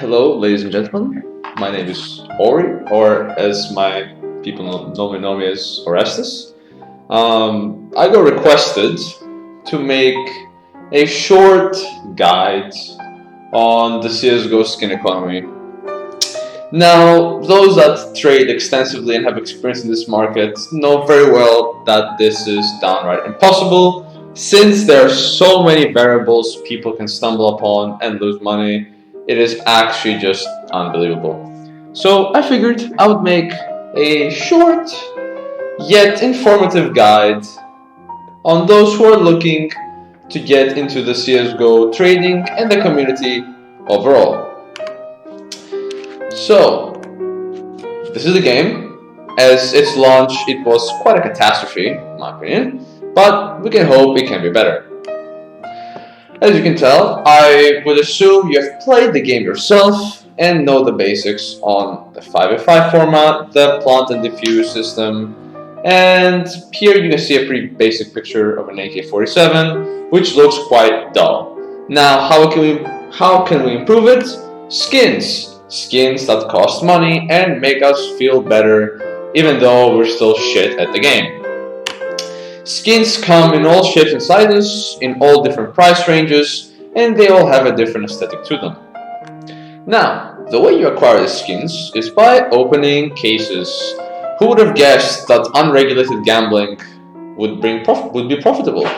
Hello, ladies and gentlemen. My name is Ori, or as my people normally know me as Orestes. I got requested to make a short guide on the CSGO skin economy. Now, those that trade extensively and have experience in this market know very well that this is downright impossible, since there are so many variables people can stumble upon and lose money. It is actually just unbelievable. So I figured I would make a short yet informative guide on those who are looking to get into the CSGO trading and the community overall. So, this is the game. As its launch, it was quite a catastrophe, in my opinion, but we can hope it can be better. As you can tell, I would assume you have played the game yourself and know the basics on the 5v5 format, the plant and defuse system, and here you can see a pretty basic picture of an AK-47, which looks quite dull. Now, how can we improve it? Skins that cost money and make us feel better, even though we're still shit at the game. Skins come in all shapes and sizes, in all different price ranges, and they all have a different aesthetic to them. Now, the way you acquire the skins is by opening cases. Who would have guessed that unregulated gambling would be profitable?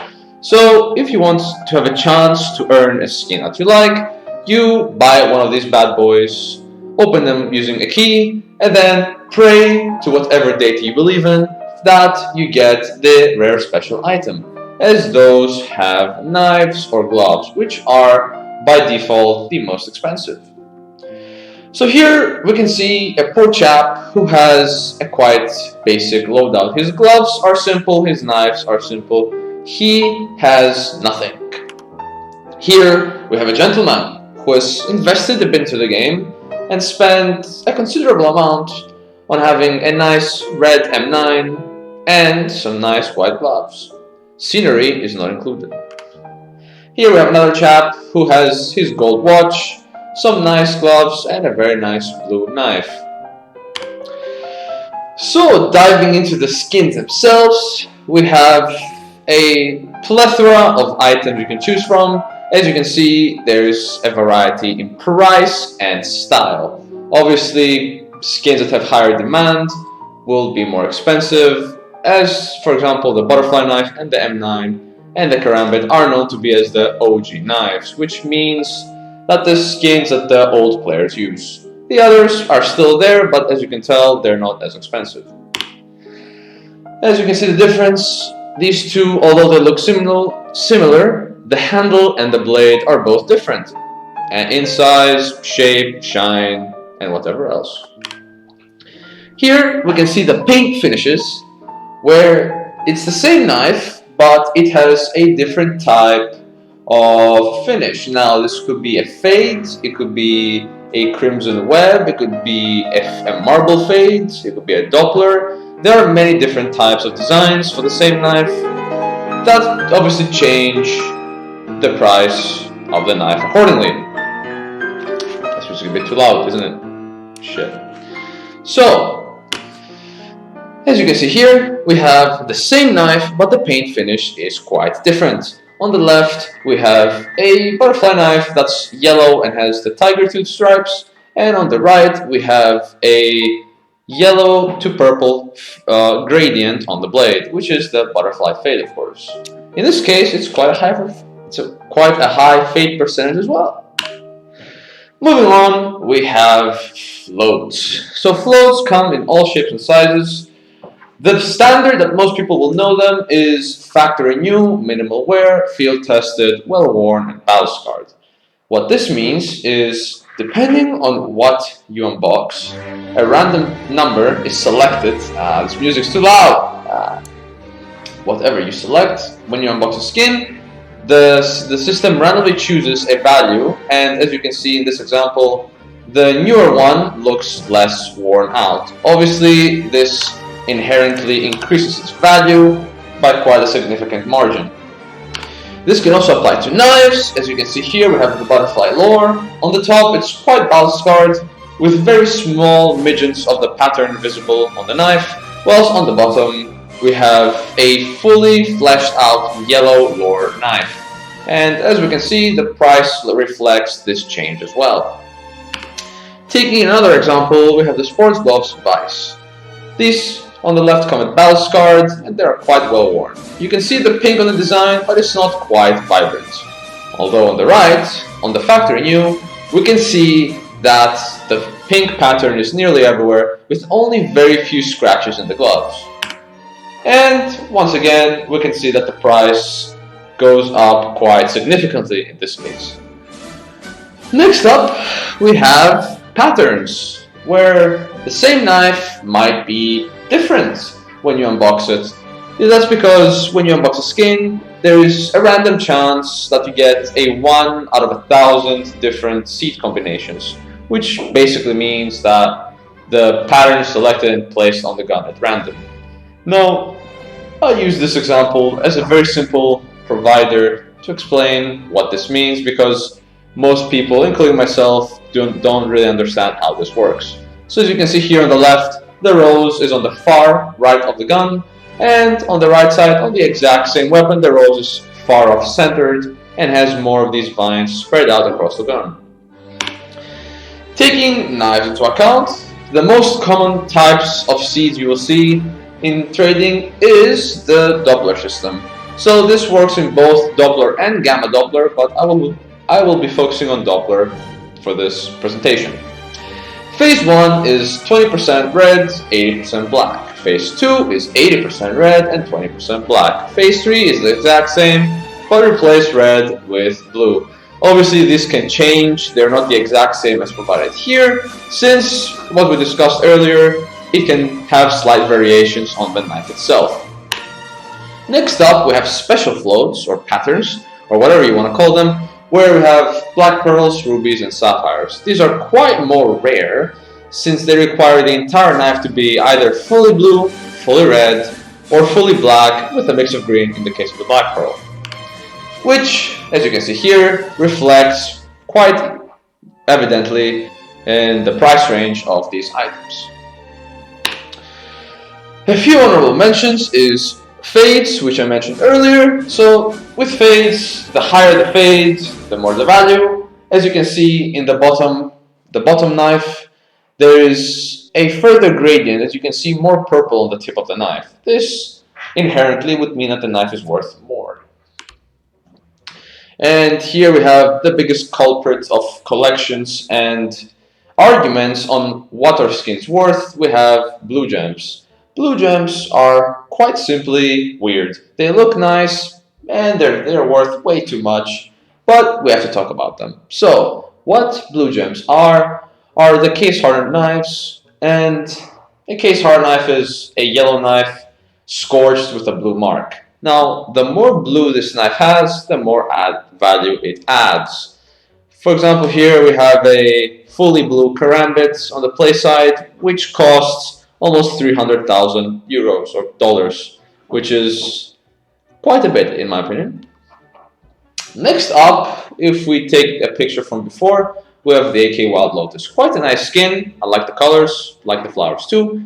So, if you want to have a chance to earn a skin that you like, you buy one of these bad boys, open them using a key, and then pray to whatever deity you believe in that you get the rare special item, as those have knives or gloves, which are by default the most expensive. So here we can see a poor chap who has a quite basic loadout. His gloves are simple, his knives are simple, he has nothing. Here we have a gentleman who has invested a bit into the game and spent a considerable amount on having a nice red M9 and some nice white gloves. Scenery is not included. Here we have another chap who has his gold watch, some nice gloves, and a very nice blue knife. So, diving into the skins themselves, we have a plethora of items you can choose from. As you can see, there's a variety in price and style. Obviously, skins that have higher demand will be more expensive, as for example the butterfly knife and the M9 and the karambit are known to be as the OG knives, which means that the skins that the old players use. The others are still there, but as you can tell, they're not as expensive. As you can see the difference, these two, although they look similar, the handle and the blade are both different, and in size, shape, shine, and whatever else. Here we can see the paint finishes, where it's the same knife, but it has a different type of finish. Now, this could be a fade, it could be a crimson web, it could be a marble fade, it could be a Doppler. There are many different types of designs for the same knife that obviously change the price of the knife accordingly. This was a bit too loud, isn't it? Shit. So, as you can see here, we have the same knife, but the paint finish is quite different. On the left, we have a butterfly knife that's yellow and has the tiger tooth stripes, and on the right, we have a yellow to purple gradient on the blade, which is the butterfly fade, of course. In this case, it's quite a high fade percentage as well. Moving on, we have floats. So floats come in all shapes and sizes. The standard that most people will know them is factory new, minimal wear, field tested, well worn, and battle scarred. What this means is, depending on what you unbox, a random number is selected. This music's too loud. Whatever you select when you unbox a skin, the system randomly chooses a value, and as you can see in this example, the newer one looks less worn out. Obviously, this inherently increases its value by quite a significant margin. This can also apply to knives. As you can see here, we have the butterfly lore. On the top, it's quite balance scarred, with very small midgets of the pattern visible on the knife, whilst on the bottom, we have a fully fleshed out yellow lore knife. And as we can see, the price reflects this change as well. Taking another example, we have the sports gloves Vice. These on the left come with battle scarred, and they are quite well worn. You can see the pink on the design, but it's not quite vibrant. Although on the right, on the factory new, we can see that the pink pattern is nearly everywhere, with only very few scratches in the gloves. And once again, we can see that the price goes up quite significantly in this case. Next up, we have patterns, where the same knife might be different when you unbox it. That's because when you unbox a skin, there is a random chance that you get a 1 out of 1,000 different seed combinations, which basically means that the pattern is selected and placed on the gun at random. Now, I'll use this example as a very simple provider to explain what this means, because most people, including myself, don't really understand how this works. So as you can see here on the left, the rose is on the far right of the gun, and on the right side, on the exact same weapon, the rose is far off centered and has more of these vines spread out across the gun. Taking knives into account, the most common types of seeds you will see in trading is the Doppler system. So this works in both Doppler and Gamma Doppler, but I will be focusing on Doppler for this presentation. Phase 1 is 20% red, 80% black. Phase 2 is 80% red and 20% black. Phase 3 is the exact same, but replace red with blue. Obviously, this can change. They're not the exact same as provided here, since what we discussed earlier, it can have slight variations on the knife itself. Next up, we have special floats or patterns, or whatever you want to call them, where we have black pearls, rubies, and sapphires. These are quite more rare, since they require the entire knife to be either fully blue, fully red, or fully black with a mix of green in the case of the black pearl, which, as you can see here, reflects quite evidently in the price range of these items. A few honorable mentions is fades, which I mentioned earlier. So with fades, the higher the fade, the more the value. As you can see in the bottom knife, there is a further gradient. As you can see, more purple on the tip of the knife. This inherently would mean that the knife is worth more. And here we have the biggest culprit of collections and arguments on what are skins worth. We have blue gems. Blue gems are quite simply weird. They look nice and they're worth way too much, but we have to talk about them. So, what blue gems are the case hardened knives, and a case hardened knife is a yellow knife scorched with a blue mark. Now, the more blue this knife has, the more value it adds. For example, here we have a fully blue karambit on the play side, which costs almost 300,000 euros or dollars, which is quite a bit in my opinion. Next up, if we take a picture from before, we have the AK Wild Lotus. Quite a nice skin. I like the colors, like the flowers too.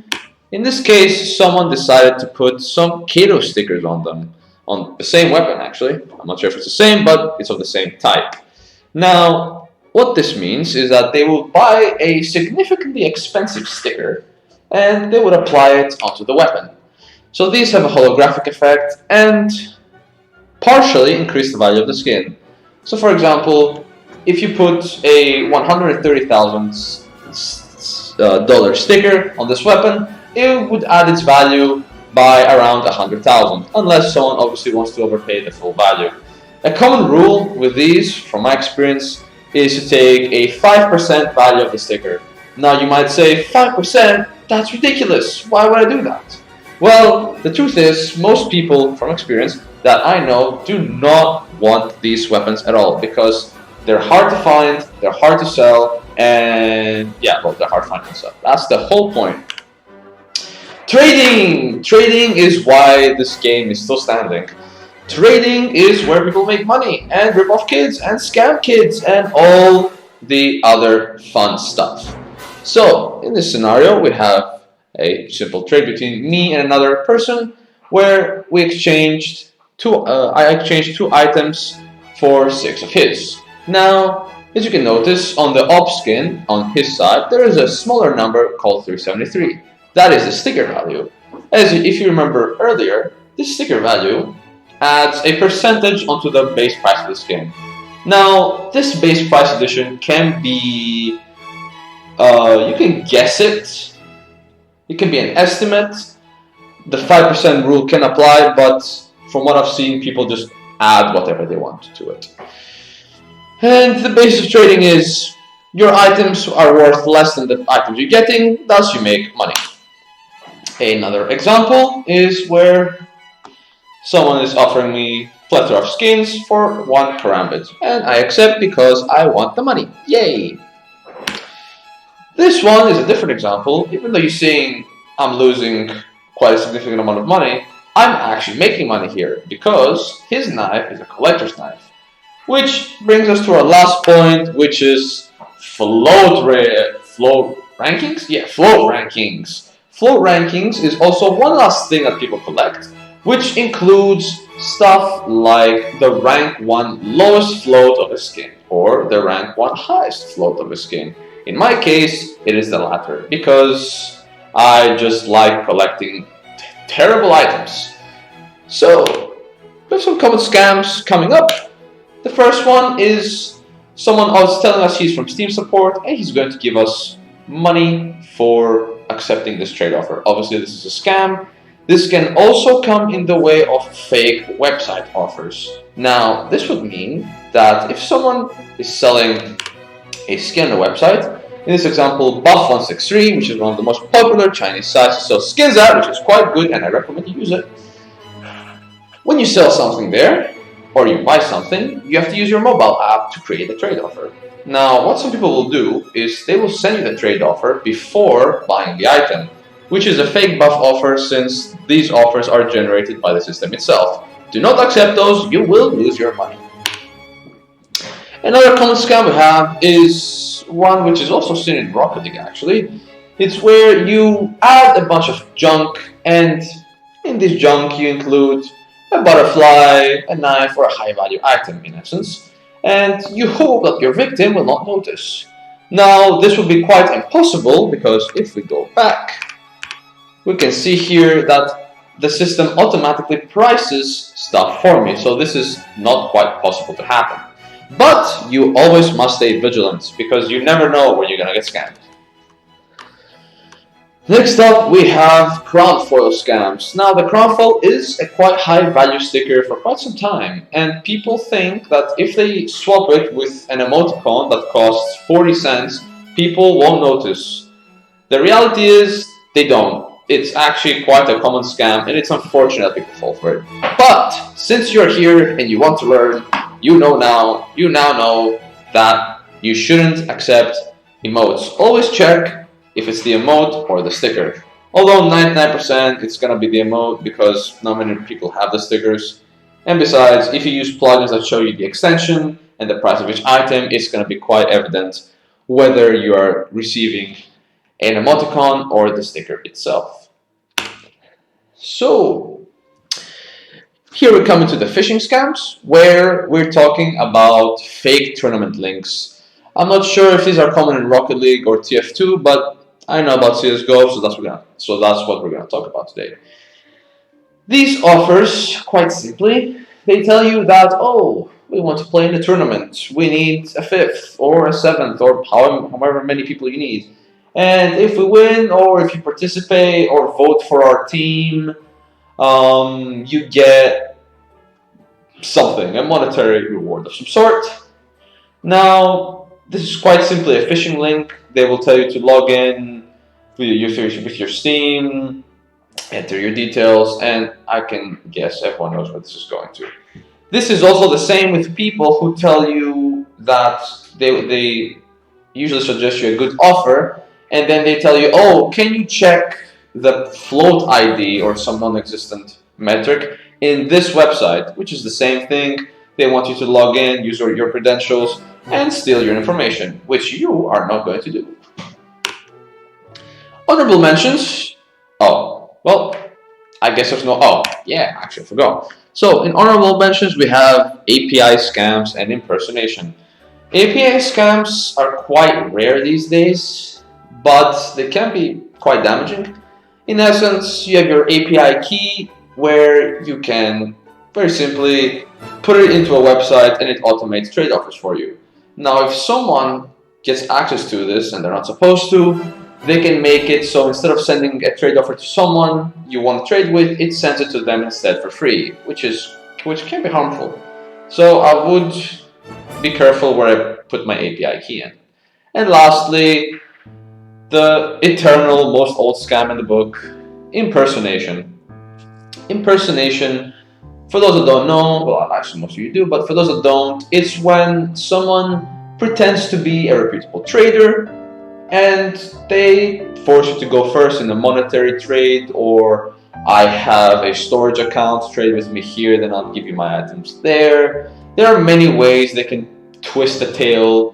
In this case, someone decided to put some Kato stickers on them, on the same weapon actually. I'm not sure if it's the same, but it's of the same type. Now, what this means is that they will buy a significantly expensive sticker and they would apply it onto the weapon. So these have a holographic effect and partially increase the value of the skin. So for example, if you put a $130,000 sticker on this weapon, it would add its value by around 100,000, unless someone obviously wants to overpay the full value. A common rule with these, from my experience, is to take a 5% value of the sticker. Now you might say, 5%? That's ridiculous. Why would I do that? Well, the truth is, most people from experience that I know do not want these weapons at all, because they're hard to find, they're hard to sell, and yeah, well, they're hard to find and sell. That's the whole point. Trading! Trading is why this game is still standing. Trading is where people make money and rip off kids and scam kids and all the other fun stuff. So, in this scenario, we have a simple trade between me and another person where we exchanged I exchanged 2 items for 6 of his. Now, as you can notice, on the op skin on his side, there is a smaller number called 373. That is the sticker value. If you remember earlier, this sticker value adds a percentage onto the base price of the skin. Now, this base price addition can be, you can guess it. It can be an estimate. The 5% rule can apply, but from what I've seen, people just add whatever they want to it. And the basis of trading is your items are worth less than the items you're getting, thus you make money. Another example is where someone is offering me plethora of skins for 1 karambit, and I accept because I want the money. Yay! This one is a different example. Even though you're seeing I'm losing quite a significant amount of money, I'm actually making money here because his knife is a collector's knife. Which brings us to our last point, which is float rankings? Yeah, float rankings. Float rankings is also one last thing that people collect, which includes stuff like the rank 1 lowest float of a skin or the rank 1 highest float of a skin. In my case, it is the latter because I just like collecting terrible items. So, we have some common scams coming up. The first one is someone was telling us he's from Steam support and he's going to give us money for accepting this trade offer. Obviously, this is a scam. This can also come in the way of fake website offers. Now, this would mean that if someone is selling a skin on a website, in this example, Buff163, which is one of the most popular Chinese sites to sell skins at, which is quite good and I recommend you use it. When you sell something there, or you buy something, you have to use your mobile app to create a trade offer. Now, what some people will do is they will send you the trade offer before buying the item, which is a fake buff offer since these offers are generated by the system itself. Do not accept those, you will lose your money. Another common scam we have is one which is also seen in Rocket League actually. It's where you add a bunch of junk, and in this junk you include a butterfly, a knife, or a high-value item in essence, and you hope that your victim will not notice. Now, this will be quite impossible because if we go back, we can see here that the system automatically prices stuff for me, so this is not quite possible to happen. But you always must stay vigilant because you never know when you're gonna get scammed. Next up, we have crown foil scams. Now, the crown foil is a quite high value sticker for quite some time, and people think that if they swap it with an emoticon that costs 40 cents, people won't notice. The reality is, they don't. It's actually quite a common scam, and it's unfortunate that people fall for it. But, since you're here and you want to learn, you now know that you shouldn't accept emotes. Always check if it's the emote or the sticker. Although 99% it's gonna be the emote because not many people have the stickers. And besides, if you use plugins that show you the extension and the price of each item, it's gonna be quite evident whether you are receiving an emoticon or the sticker itself. So, here we come into the phishing scams, where we're talking about fake tournament links. I'm not sure if these are common in Rocket League or TF2, but I know about CSGO, so that's what we're gonna talk about today. These offers, quite simply, they tell you that, oh, we want to play in a tournament. We need a 5th or a 7th or however many people you need. And if we win or if you participate or vote for our team, you get something, a monetary reward of some sort. Now, this is quite simply a phishing link. They will tell you to log in with your Steam, enter your details, and I can guess everyone knows where this is going to. This is also the same with people who tell you that they usually suggest you a good offer, and then they tell you, oh, can you check the float ID or some non-existent metric? in this website, which is the same thing. They want you to log in, use your credentials, and steal your information, which you are not going to do. Honorable mentions. Oh, well, I guess there's no. Oh, yeah, actually, I forgot. So, in honorable mentions, we have API scams and impersonation. API scams are quite rare these days, but they can be quite damaging. In essence, you have your API key where you can very simply put it into a website and it automates trade offers for you. Now, if someone gets access to this and they're not supposed to, they can make it so instead of sending a trade offer to someone you want to trade with, it sends it to them instead for free, which can be harmful. So I would be careful where I put my API key in. And lastly, the eternal, most old scam in the book, impersonation. Impersonation, for those that don't know, well, actually most of you do, but for those that don't, it's when someone pretends to be a reputable trader and they force you to go first in a monetary trade, or I have a storage account, trade with me here, then I'll give you my items there. There are many ways they can twist the tail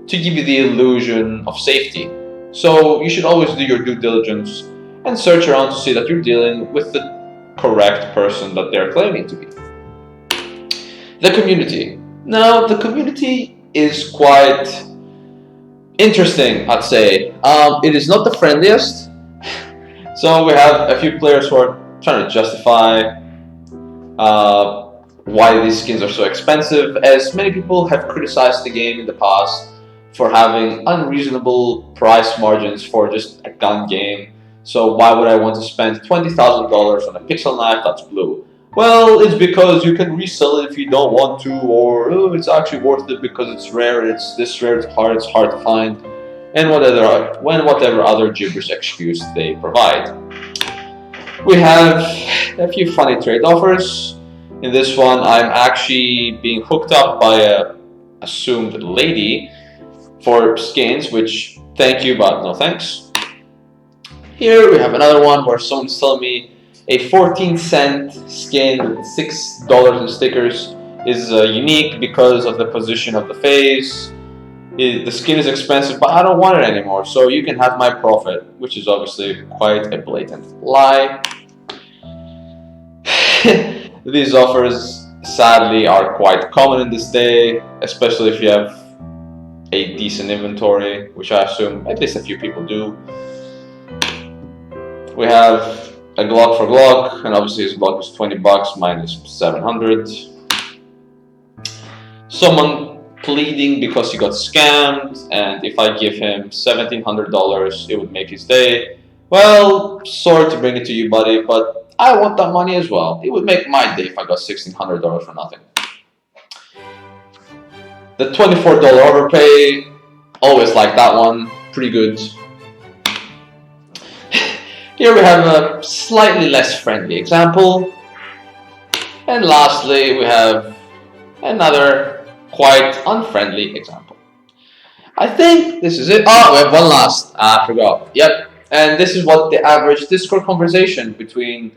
to give you the illusion of safety. So you should always do your due diligence and search around to see that you're dealing with the correct person that they're claiming to be. The community. Now, the community is quite interesting, I'd say. It is not the friendliest. So we have a few players who are trying to justify why these skins are so expensive, as many people have criticized the game in the past for having unreasonable price margins for just a gun game. So why would I want to spend $20,000 on a pixel knife that's blue? Well, it's because you can resell it if you don't want to, or oh, it's actually worth it because it's rare, it's this rare, it's hard to find, and whatever other gibberish excuse they provide. We have a few funny trade offers. In this one, I'm actually being hooked up by a assumed lady for skins, which thank you, but no thanks. Here we have another one where someone's telling me a 14-cent skin with $6 in stickers is unique because of the position of the face. The skin is expensive, but I don't want it anymore, so you can have my profit, which is obviously quite a blatant lie. These offers, sadly, are quite common in this day, especially if you have a decent inventory, which I assume at least a few people do. We have a Glock for Glock, and obviously his Glock is $20, mine is $700. Someone pleading because he got scammed, and if I give him $1,700, it would make his day. Well, sorry to bring it to you, buddy, but I want that money as well. It would make my day if I got $1,600 for nothing. The $24 overpay, always like that one, pretty good. Here we have a slightly less friendly example. And lastly, we have another quite unfriendly example. I think this is it. Oh, we have one last. I forgot. Yep. And this is what the average Discord conversation between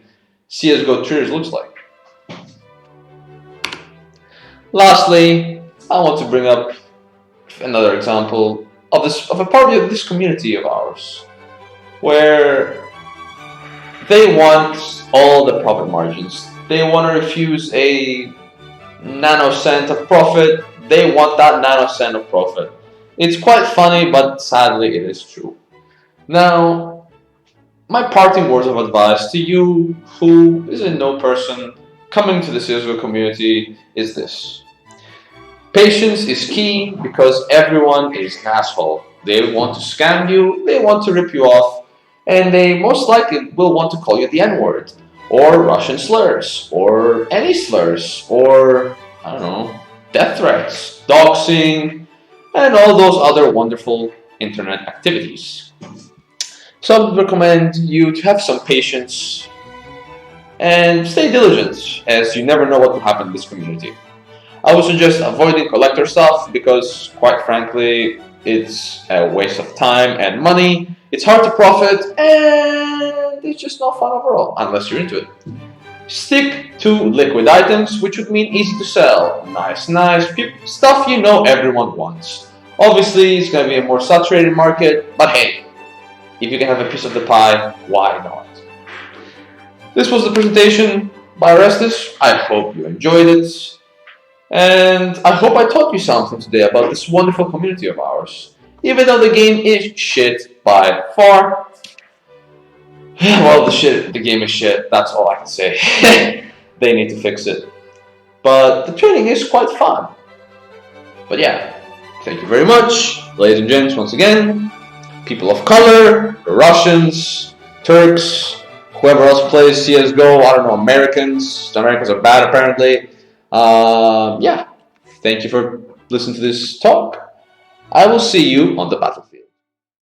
CSGO traders looks like. Lastly, I want to bring up another example of a part of this community of ours, where they want all the profit margins. They want to refuse a nanocent of profit. They want that nanocent of profit. It's quite funny, but sadly it is true. Now, my parting words of advice to you, who is a no person coming to the CSGO community, is this. Patience is key because everyone is an asshole. They want to scam you, they want to rip you off, and they most likely will want to call you the N-word, or Russian slurs, or any slurs, or, I don't know, death threats, doxing, and all those other wonderful internet activities. So I would recommend you to have some patience and stay diligent, as you never know what will happen in this community. I would suggest avoiding collector stuff because, quite frankly, it's a waste of time and money. It's hard to profit, and it's just not fun overall, unless you're into it. Stick to liquid items, which would mean easy to sell. Nice, stuff you know everyone wants. Obviously, it's going to be a more saturated market, but hey, if you can have a piece of the pie, why not? This was the presentation by Orestes. I hope you enjoyed it. And I hope I taught you something today about this wonderful community of ours. Even though the game is shit by far. Well, the game is shit. That's all I can say. They need to fix it. But the training is quite fun. But yeah, thank you very much, ladies and gents, once again. People of color, the Russians, Turks, whoever else plays CSGO, I don't know, Americans. The Americans are bad apparently. Yeah, thank you for listening to this talk. I will see you on the battlefield.